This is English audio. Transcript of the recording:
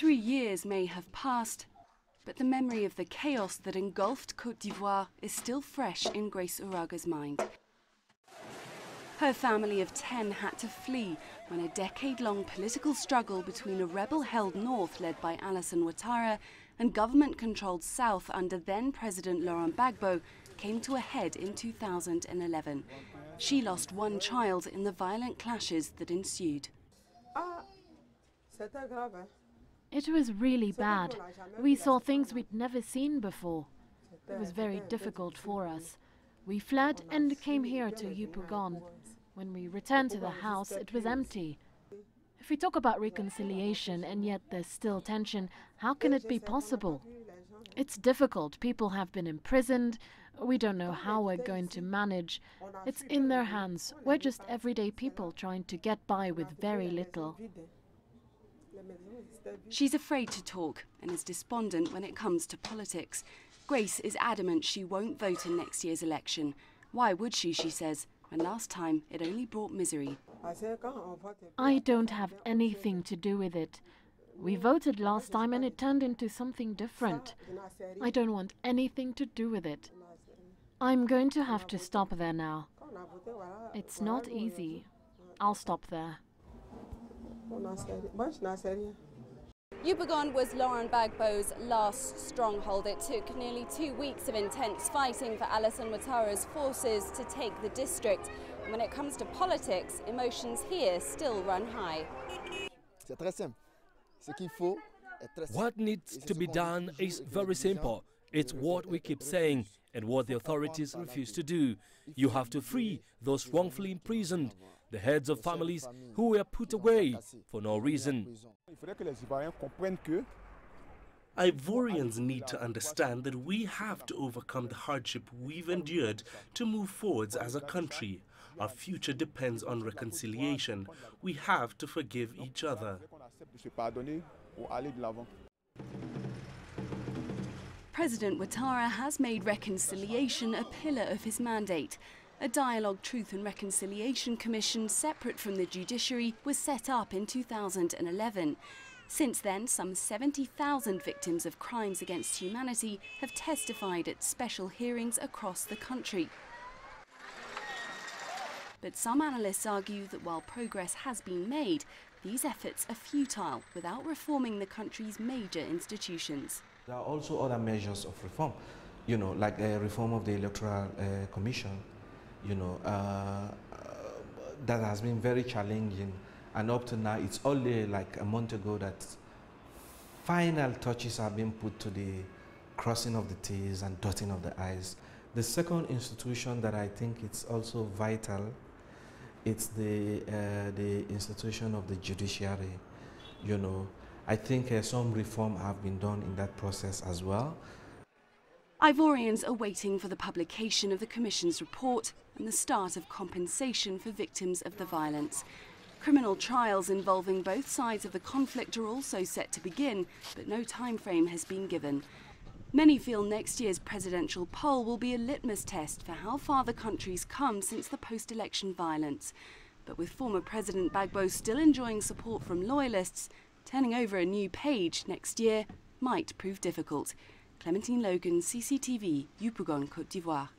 3 years may have passed, but the memory of the chaos that engulfed Cote d'Ivoire is still fresh in Grace Uraga's mind. Her family of 10 had to flee when a decade-long political struggle between a rebel-held north led by Alassane Ouattara and government-controlled south under then-President Laurent Gbagbo came to a head in 2011. She lost one child in the violent clashes that ensued. It was really bad. We saw things we'd never seen before. It was very difficult for us. We fled and came here to Yopougon. When we returned to the house, it was empty. If we talk about reconciliation and yet there's still tension, how can it be possible? It's difficult. People have been imprisoned. We don't know how we're going to manage. It's in their hands. We're just everyday people trying to get by with very little. She's afraid to talk and is despondent when it comes to politics. Grace is adamant she won't vote in next year's election. Why would she says, when last time it only brought misery. I don't have anything to do with it. We voted last time and it turned into something different. I don't want anything to do with it. I'm going to have to stop there now. It's not easy. I'll stop there. Yopougon was Laurent Gbagbo's last stronghold. It took nearly 2 weeks of intense fighting for Alassane Ouattara's forces to take the district. And when it comes to politics, emotions here still run high. What needs to be done is very simple. It's what we keep saying and what the authorities refuse to do. You have to free those wrongfully imprisoned, the heads of families who were put away for no reason. Ivorians need to understand that we have to overcome the hardship we've endured to move forwards as a country. Our future depends on reconciliation. We have to forgive each other. President Ouattara has made reconciliation a pillar of his mandate. A Dialogue, Truth and Reconciliation Commission separate from the judiciary was set up in 2011. Since then, some 70,000 victims of crimes against humanity have testified at special hearings across the country. But some analysts argue that while progress has been made, these efforts are futile without reforming the country's major institutions. There are also other measures of reform, like a reform of the Electoral Commission, that has been very challenging. And up to now, it's only like a month ago that final touches have been put to the crossing of the T's and dotting of the I's. The second institution that I think it's also vital, it's the institution of the judiciary. I think some reform have been done in that process as well. Ivorians are waiting for the publication of the Commission's report and the start of compensation for victims of the violence. Criminal trials involving both sides of the conflict are also set to begin, but no time frame has been given. Many feel next year's presidential poll will be a litmus test for how far the country's come since the post-election violence. But with former President Gbagbo still enjoying support from loyalists, turning over a new page next year might prove difficult. Clementine, Logan, CCTV, Yopougon, Cote d'Ivoire.